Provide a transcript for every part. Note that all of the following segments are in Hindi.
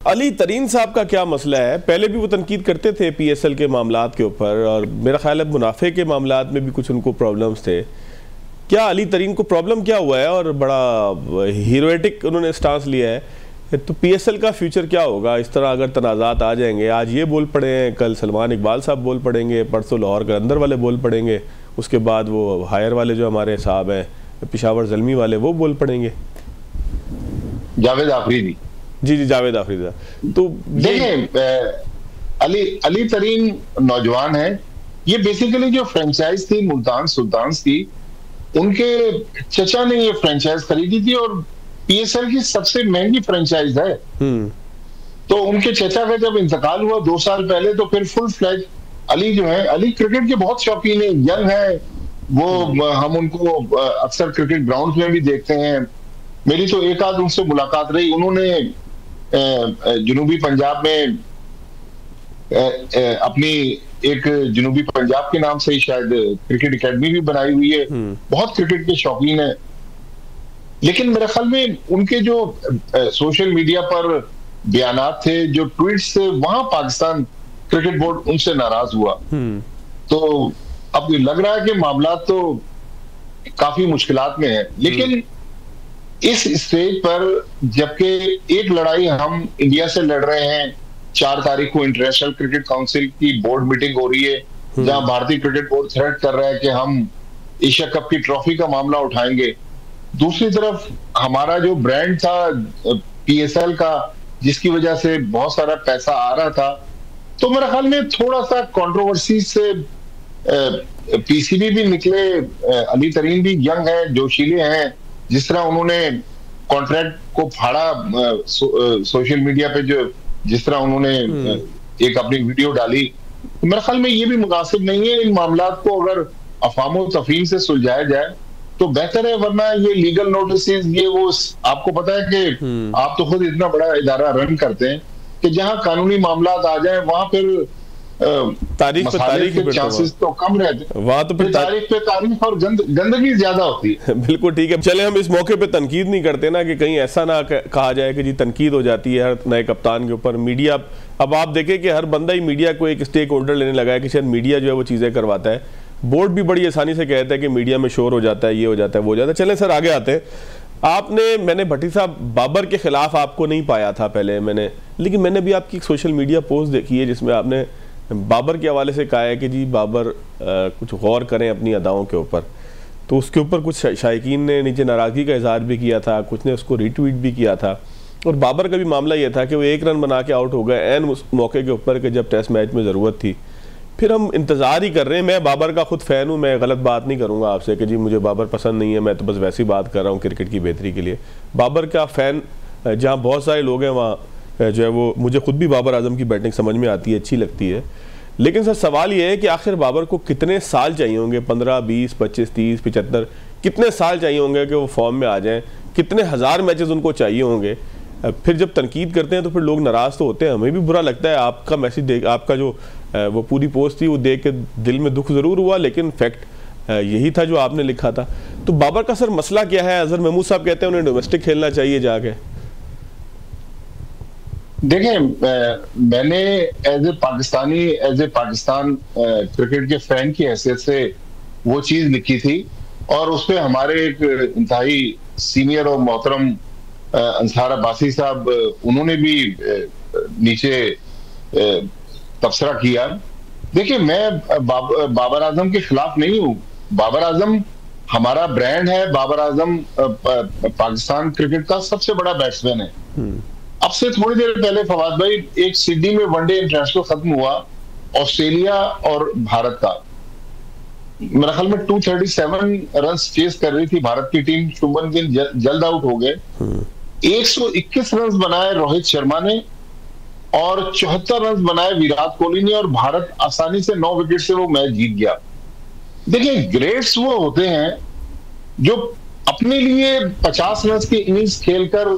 अली तरीन साहब का क्या मसला है? पहले भी वो तनकीद करते थे पीएसएल के मामलात के ऊपर, और मेरा ख्याल है मुनाफे के मामलात में भी कुछ उनको प्रॉब्लम्स थे। क्या अली तरीन को प्रॉब्लम क्या हुआ है और बड़ा हीरोएटिक उन्होंने स्टांस लिया है? तो पीएसएल का फ्यूचर क्या होगा? इस तरह अगर तनाज़ात आ जाएंगे, आज ये बोल पड़े हैं, कल सलमान इकबाल साहब बोल पड़ेंगे, परसों लाहौर कलंदर वाले बोल पड़ेंगे, उसके बाद वो हायर वाले जो हमारे साहब हैं पेशावर ज़ल्मी वाले वो बोल पड़ेंगे, जावेद आफरीदी। जी जी, जावेद आफरीदी। तो देखें, अली तरीन नौजवान है। ये बेसिकली जो फ्रेंचाइज थी मुल्तान सुल्तान्स की, उनके चचा ने ये फ्रेंचाइज खरीदी थी और पीएसएल की सबसे महंगी फ्रेंचाइज है। तो उनके चचा का जब इंतकाल हुआ 2 साल पहले, तो फिर फुल फ्लैज अली जो है, अली क्रिकेट के बहुत शौकीन है, यंग है वो। हम उनको अक्सर क्रिकेट ग्राउंड में भी देखते हैं। मेरी तो एक आध उनसे मुलाकात रही। उन्होंने जनूबी पंजाब में अपनी एक जनूबी पंजाब के नाम से ही शायद क्रिकेट एकेडमी भी बनाई हुई है। बहुत क्रिकेट के शौकीन है। लेकिन मेरे ख्याल में उनके जो सोशल मीडिया पर बयानात थे, जो ट्वीट्स थे, वहां पाकिस्तान क्रिकेट बोर्ड उनसे नाराज हुआ। तो अब लग रहा है कि मामला तो काफी मुश्किलात में है। लेकिन इस स्टेज पर, जबकि एक लड़ाई हम इंडिया से लड़ रहे हैं, 4 तारीख को इंटरनेशनल क्रिकेट काउंसिल की बोर्ड मीटिंग हो रही है, जहां भारतीय क्रिकेट बोर्ड थ्रेट कर रहा है कि हम एशिया कप की ट्रॉफी का मामला उठाएंगे। दूसरी तरफ हमारा जो ब्रांड था पीएसएल का, जिसकी वजह से बहुत सारा पैसा आ रहा था, तो मेरे ख्याल में थोड़ा सा कंट्रोवर्सी से पीसीबी भी निकले। अली तरीन भी यंग है, जोशीले हैं। जिस तरह उन्होंने कॉन्ट्रैक्ट को फाड़ा सोशल मीडिया पे, जो जिस तरह उन्होंने एक अपनी वीडियो डाली, तो मेरे ख्याल में ये भी मुनासिब नहीं है। इन मामलात को अगर अफवाह तफहीम से सुलझाया जाए तो बेहतर है, वरना ये लीगल नोटिस, ये वो, आपको पता है कि आप तो खुद इतना बड़ा इदारा रन करते हैं कि जहां कानूनी मामलात आ जाए वहां फिर तारीख पे तारीख के चांसेस तो कम रहते हैं। वहां तो फिर तारीख पे तारीख और गंदगी ज्यादा होती है। बिल्कुल ठीक है। चले, हम इस मौके पे तनकीद नहीं करते ना, कि कहीं ऐसा ना कहा जाए कि जी तनकीद हो जाती है हर नए कप्तान के ऊपर। मीडिया, अब आप देखें कि हर बंदा ही मीडिया को एक स्टेक होल्डर लेने लगा है कि शायद मीडिया जो है वो चीजें करवाता है। बोर्ड भी बड़ी आसानी से कहता है कि मीडिया में शोर हो जाता है, ये हो जाता है, वो हो जाता है। चले सर, आगे आते हैं। मैंने भट्टी साहब बाबर के खिलाफ आपको नहीं पाया था पहले लेकिन मैंने भी आपकी सोशल मीडिया पोस्ट देखी है जिसमें आपने बाबर के हवाले से कहा है कि जी बाबर कुछ गौर करें अपनी अदाओं के ऊपर। तो उसके ऊपर कुछ शायकीन ने नीचे नाराज़गी का इजहार भी किया था, कुछ ने उसको रीट्वीट भी किया था। और बाबर का भी मामला यह था कि वो 1 रन बना के आउट हो गए ऐन उस मौके के ऊपर कि जब टेस्ट मैच में ज़रूरत थी। फिर हम इंतज़ार ही कर रहे हैं। मैं बाबर का खुद फ़ैन हूँ, मैं गलत बात नहीं करूँगा आपसे कि जी मुझे बाबर पसंद नहीं है, मैं तो बस वैसी बात कर रहा हूँ क्रिकेट की बेहतरी के लिए। बाबर का फ़ैन जहाँ बहुत सारे लोग हैं, वहाँ जो है वो, मुझे खुद भी बाबर आजम की बैटिंग समझ में आती है, अच्छी लगती है। लेकिन सर सवाल ये है कि आखिर बाबर को कितने साल चाहिए होंगे? 15, 20, 25, 30, 75 कितने साल चाहिए होंगे कि वो फॉर्म में आ जाएं? कितने हज़ार मैचेस उनको चाहिए होंगे? फिर जब तनकीद करते हैं तो फिर लोग नाराज़ तो होते हैं, हमें भी बुरा लगता है। आपका मैसेज देख, आपका जो वो पूरी पोस्ट थी वो देख के दिल में दुख ज़रूर हुआ, लेकिन फैक्ट यही था जो आपने लिखा था। तो बाबर का सर मसला क्या है? अजहर महमूद साहब कहते हैं उन्हें डोमेस्टिक खेलना चाहिए जाके। देखें, मैंने एज ए पाकिस्तान क्रिकेट के फैन की हैसियत से वो चीज लिखी थी, और उसपे हमारे एक इंतहाई सीनियर और मोहतरम अंसार अब्बासी साहब, उन्होंने भी नीचे तबसरा किया। देखिए, मैं बाबर आजम के खिलाफ नहीं हूँ। बाबर आजम हमारा ब्रांड है। बाबर आजम पाकिस्तान क्रिकेट का सबसे बड़ा बैट्समैन है। अब से थोड़ी देर पहले फवाद भाई, एक सिडनी में वनडे इंटरनेशनल खत्म हुआ, ऑस्ट्रेलिया और भारत का। मेरा ख्याल में 237 रन चेस कर रही थी भारत की टीम। शुभमन गिल जल्द आउट हो गए। 121 रन बनाए रोहित शर्मा ने और 74 रन बनाए विराट कोहली ने, और भारत आसानी से 9 विकेट से वो मैच जीत गया। देखिए, ग्रेट्स वो होते हैं जो अपने लिए 50 रन की इनिंग्स खेलकर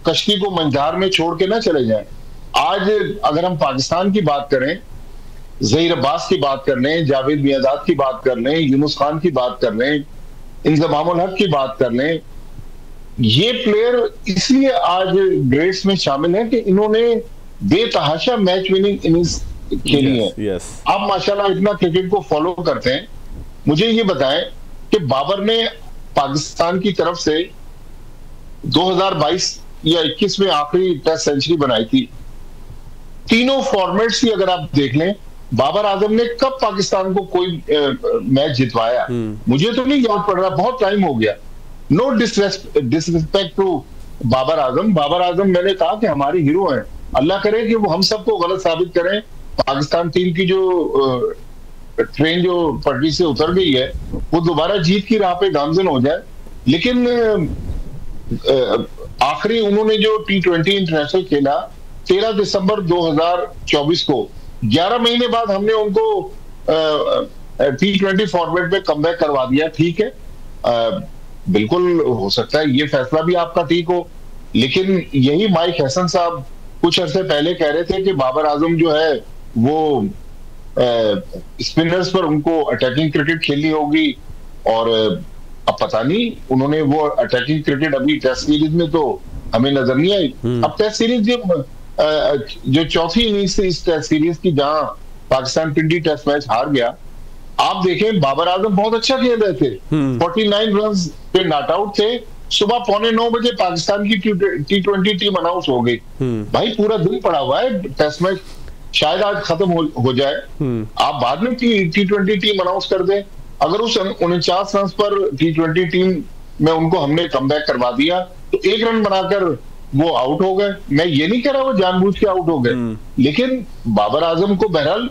कश्ती को मंझार में छोड़ के ना चले जाएं। आज अगर हम पाकिस्तान की बात करें, ज़हीर अब्बास की बात कर लें, जावेद मियांदाद की बात कर लें, यूनुस खान की बात कर लें, इंजमामुल हक की बात कर लें, ये प्लेयर इसलिए आज ग्रेड्स में शामिल है कि इन्होंने बेतहाशा मैच विनिंग इनिंग्स खेली है। आप माशाल्लाह इतना क्रिकेट को फॉलो करते हैं, मुझे ये बताएं कि बाबर ने पाकिस्तान की तरफ से 2022 या 21 में आखिरी टेस्ट सेंचुरी बनाई थी। तीनों फॉर्मेट्स की अगर आप देख लें, बाबर आजम ने कब पाकिस्तान को कोई मैच जितवाया, मुझे तो नहीं याद पड़ रहा, बहुत टाइम हो गया। No disrespect to Babar Azam. Babar Azam मैंने कहा कि हमारे हीरो हैं, अल्लाह करे कि वो हम सबको गलत साबित करें। पाकिस्तान टीम की जो ट्रेन जो पटरी से उतर गई है वो दोबारा जीत की राह पे गामजन हो जाए। लेकिन आखिरी उन्होंने जो T20 इंटरनेशनल खेला 13 दिसंबर 2024 को, 11 महीने बाद हमने उनको T20 फॉर्मेट में कमबैक करवा दिया। ठीक है, बिल्कुल हो सकता है ये फैसला भी आपका ठीक हो, लेकिन यही माइक हसन साहब कुछ अरसे पहले कह रहे थे कि बाबर आजम जो है वो स्पिनर्स पर उनको अटैकिंग क्रिकेट खेलनी होगी, और अब पता नहीं उन्होंने वो अटैकिंग क्रिकेट अभी टेस्ट सीरीज में तो हमें नजर नहीं आई। अब टेस्ट सीरीज जो चौथी इनिंग्स थी इस टेस्ट सीरीज की, जहां पाकिस्तान पिंडी टेस्ट मैच हार गया, आप देखें बाबर आजम बहुत अच्छा खेल रहे थे, 49 रन पे नॉट आउट थे। सुबह 8:45 बजे पाकिस्तान की T20 टीम अनाउंस हो गई। भाई पूरा दिन पड़ा हुआ है, टेस्ट मैच शायद आज खत्म हो जाए, आप बाद में T20 टीम अनाउंस कर दें। अगर उस 49 रन पर T20 टीम में उनको हमने कमबैक करवा दिया तो 1 रन बनाकर वो आउट हो गए। मैं ये नहीं कह रहा वो जानबूझ के आउट हो गए, लेकिन बाबर आजम को बहरहाल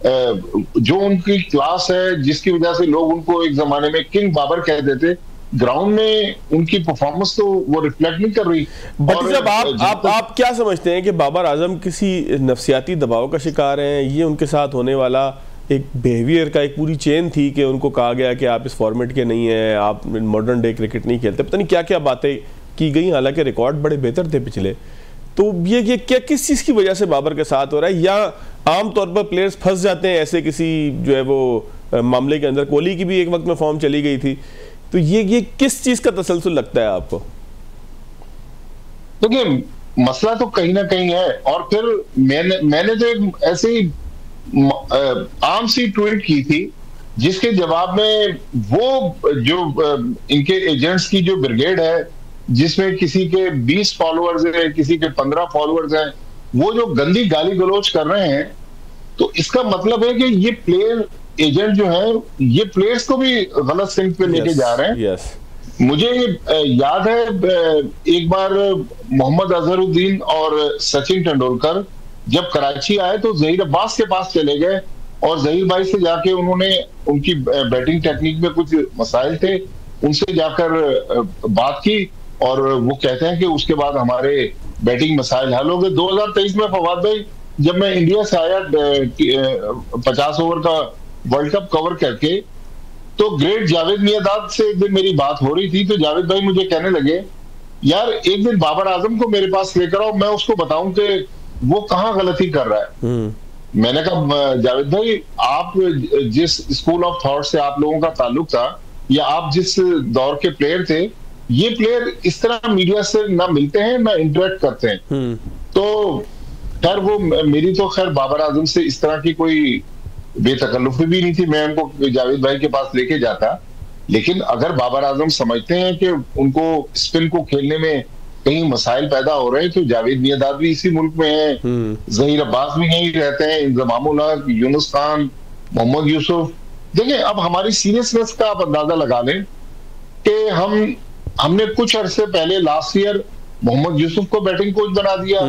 जो उनकी क्लास है, जिसकी वजह से लोग उनको एक जमाने में किंग बाबर कहते थे, ग्राउंड में उनकी परफॉर्मेंस तो वो रिफ्लेक्ट नहीं कर रही। जब आप क्या समझते हैं कि बाबर आजम किसी नफसियाती दबाव का शिकार हैं? ये उनके साथ होने वाला एक बिहेवियर का एक पूरी चेन थी कि उनको कहा गया कि आप इस फॉर्मेट के नहीं हैं, आप मॉडर्न डे क्रिकेट नहीं खेलते, पता नहीं क्या क्या बातें की गई, हालांकि रिकॉर्ड बड़े बेहतर थे पिछले। तो ये क्या किस चीज़ की वजह से बाबर के साथ हो रहा है, या आमतौर पर प्लेयर्स फंस जाते हैं ऐसे किसी जो है वो मामले के अंदर? कोहली की भी एक वक्त में फॉर्म चली गई थी, तो ये किस चीज का तसलसल लगता है आपको? देखिए मसला तो कहीं ना कहीं है, और फिर मैंने तो एक ऐसे ही आम सी ट्वीट की थी जिसके जवाब में वो जो इनके एजेंट्स की जो ब्रिगेड है, जिसमें किसी के 20 फॉलोअर्स हैं, किसी के 15 फॉलोअर्स हैं, वो जो गंदी गाली गलौज कर रहे हैं, तो इसका मतलब है कि ये प्लेयर एजेंट जो है ये प्लेयर्स को भी गलत सिंक पे लेके जा रहे हैं। मुझे याद है एक बार मोहम्मद अजहरुद्दीन और सचिन तेंदुलकर जब कराची आए तो जहीर अब्बास के पास चले गए, और जहीर भाई से जाके उन्होंने उनकी बैटिंग टेक्निक में कुछ मसाइल थे, उनसे जाकर बात की, और वो कहते हैं कि उसके बाद हमारे बैटिंग मसाइल हल हो गए। 2023 में फवाद भाई जब मैं इंडिया से आया 50 ओवर का वर्ल्ड कप कवर करके, तो ग्रेट जावेद मियांदाद से एक दिन मेरी बात हो रही थी, तो जावेद भाई मुझे कहने लगे यार एक दिन बाबर आजम को मेरे पास लेकर आओ, मैं उसको बताऊं कि वो कहाँ गलती कर रहा है। मैंने कहा जावेद भाई आप जिस स्कूल ऑफ थॉट से आप लोगों का ताल्लुक था, या आप जिस दौर के प्लेयर थे, ये प्लेयर इस तरह मीडिया से ना मिलते हैं ना इंटरेक्ट करते हैं। तो खैर वो मेरी तो खैर बाबर आजम से इस तरह की कोई बेतकल्लुफी भी नहीं थी, मैं उनको जावेद भाई के पास लेके जाता। लेकिन अगर बाबर आजम समझते हैं कि उनको स्पिन को खेलने में कहीं मसाइल पैदा हो रहे हैं, तो जावेद मियांदाद भी इसी मुल्क में है, जहीर अब्बास भी यहीं रहते हैं, इंजमामुल हक, यूनुस खान, मोहम्मद यूसुफ। देखिए अब हमारी सीरियसनेस का आप अंदाजा लगा लें कि हमने कुछ अरसे पहले लास्ट ईयर मोहम्मद यूसुफ को बैटिंग कोच बना दिया,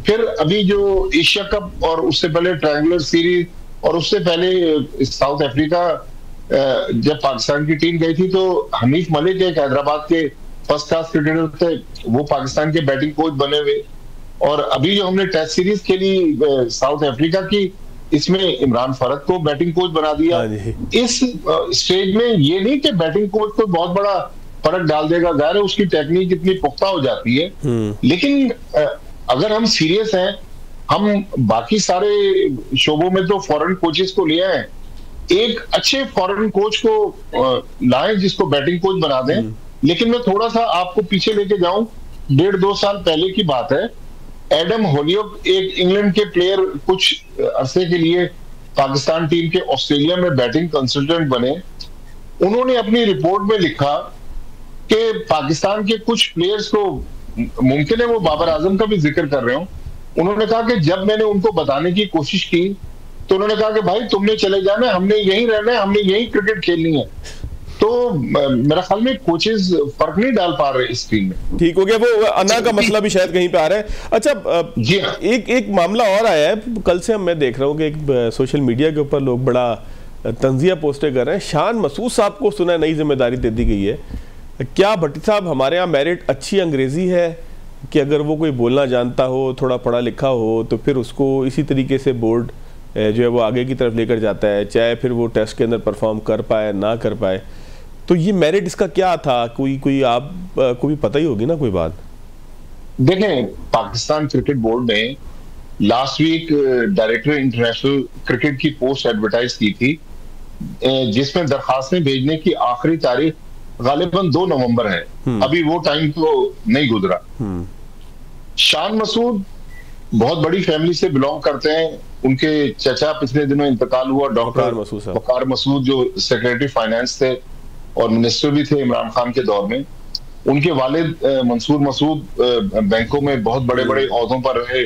फिर अभी जो एशिया कप और उससे पहले ट्रायंगुलर सीरीज और उससे पहले साउथ अफ्रीका जब पाकिस्तान की टीम गई थी, तो हनीफ मलिक एक हैदराबाद के फर्स्ट क्लास क्रिकेटर थे, वो पाकिस्तान के बैटिंग कोच बने हुए। और अभी जो हमने टेस्ट सीरीज खेली साउथ अफ्रीका की, इसमें इमरान फरद को बैटिंग कोच बना दिया। इस स्टेज में ये नहीं कि बैटिंग कोच को बहुत बड़ा फर्क डाल देगा, जाहिर है उसकी टेक्निक इतनी पुख्ता हो जाती है, लेकिन अगर हम सीरियस हैं, हम बाकी सारे शोबों में तो फॉरेन कोचेस को लिया है, एक अच्छे फॉरेन कोच को लाएं जिसको बैटिंग कोच बना दें, लेकिन मैं थोड़ा सा आपको पीछे लेके जाऊं, 1.5-2 साल पहले की बात है। एडम होलियोक एक इंग्लैंड के प्लेयर कुछ अरसे के लिए पाकिस्तान टीम के ऑस्ट्रेलिया में बैटिंग कंसल्टेंट बने। उन्होंने अपनी रिपोर्ट में लिखा कि पाकिस्तान के कुछ प्लेयर्स को, मुमकिन है वो बाबर आजम का भी जिक्र कर रहे हो, उन्होंने कहा कि जब मैंने उनको बताने की कोशिश की तो उन्होंने कहा कि भाई तुमने चले जाना है, हमने यहीं रहना है, हमने यहीं क्रिकेट खेलनी है। तो मेरा ख्याल में कोचेस फर्क नहीं डाल पा रहे इस टीम में। ठीक हो गया, वो अन्ना का मसला भी शायद कहीं पे आ रहा है। अच्छा जी हाँ, एक मामला और आया है कल से, मैं देख रहा हूँ कि एक सोशल मीडिया के ऊपर लोग बड़ा तंजिया पोस्टें कर रहे हैं। शान मसूद साहब को सुना नई जिम्मेदारी दे दी गई है। क्या भट्टी साहब, हमारे यहाँ मेरिट अच्छी अंग्रेजी है कि अगर वो कोई बोलना जानता हो, थोड़ा पढ़ा लिखा हो, तो फिर उसको इसी तरीके से बोर्ड जो है वो आगे की तरफ लेकर जाता है, चाहे फिर वो टेस्ट के अंदर परफॉर्म कर पाए ना कर पाए। तो ये मेरिट इसका क्या था? कोई आपको भी पता ही होगी ना कोई बात। देखें, पाकिस्तान क्रिकेट बोर्ड ने last week director international cricket की पोस्ट एडवर्टाइज की थी, जिसमें दरखास्तें भेजने की आखिरी तारीख गालिबन 2 नवंबर है। अभी वो टाइम तो नहीं गुजरा। शान मसूद बहुत बड़ी फैमिली से बिलोंग करते हैं। उनके चचा पिछले दिनों इंतकाल हुआ, डॉक्टर वकार मसूद, जो सेक्रेटरी फाइनेंस थे और मिनिस्टर भी थे इमरान खान के दौर में। उनके वालिद मंसूर मसूद बैंकों में बहुत बड़े बड़े ओहदों पर रहे,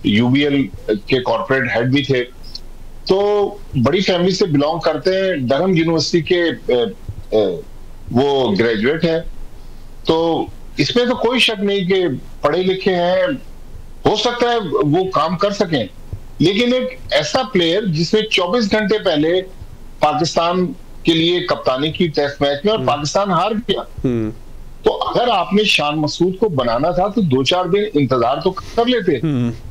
यूबीएल के कॉर्पोरेट हेड भी थे। तो बड़ी फैमिली से बिलोंग करते हैं। डरहम यूनिवर्सिटी के वो ग्रेजुएट हैं। तो इसमें तो कोई शक नहीं कि पढ़े लिखे हैं, हो सकता है वो काम कर सकें। लेकिन एक ऐसा प्लेयर जिसने 24 घंटे पहले पाकिस्तान के लिए कप्तानी की टेस्ट मैच में और पाकिस्तान हार गया, तो अगर आपने शान मसूद को बनाना था तो 2-4 दिन इंतजार तो कर लेते।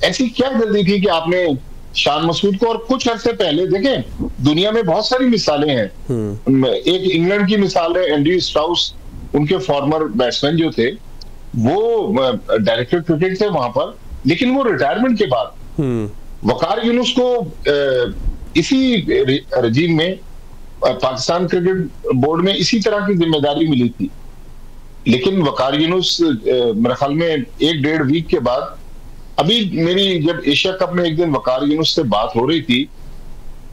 ऐसी क्या जल्दी थी कि आपने शान मसूद को? और कुछ अरसे पहले देखें, दुनिया में बहुत सारी मिसालें हैं। एक इंग्लैंड की मिसाल है, एंड्रयू स्टाउस, उनके फॉर्मर बैट्समैन जो थे, वो डायरेक्टर क्रिकेट थे वहां पर, लेकिन वो रिटायरमेंट के बाद वकार यूनुस को इसी रजीम में पाकिस्तान क्रिकेट बोर्ड में इसी तरह की जिम्मेदारी मिली थी। लेकिन वकार यूनुस मेरे ख्याल में 1-1.5 वीक के बाद, अभी मेरी जब एशिया कप में एक दिन वकार यूनुस से बात हो रही थी,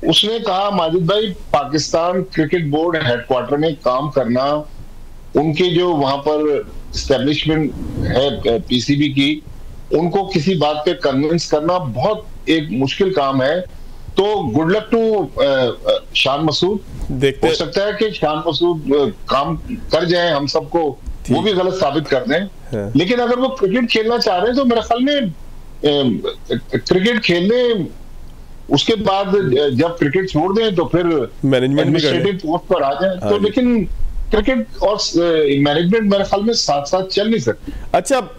उसने कहा, माजिद भाई, पाकिस्तान क्रिकेट बोर्ड हेडक्वार्टर में काम करना, उनके जो वहां पर एस्टेब्लिशमेंट है पीसीबी की, उनको किसी बात पे कन्विंस करना बहुत एक मुश्किल काम है। तो good luck to Shan Masood. हो सकता है कि शान मसूद काम कर जाए, हम सबको वो भी गलत साबित कर दें। लेकिन अगर वो क्रिकेट खेलना चाह रहे हैं तो मेरे ख्याल में क्रिकेट खेलने, उसके बाद जब क्रिकेट छोड़ दें तो फिर एडमिनिस्ट्रेटिव पोस्ट पर आ जाए। तो लेकिन क्रिकेट और मैनेजमेंट मेरे ख्याल में साथ साथ चल नहीं सकती। अच्छा,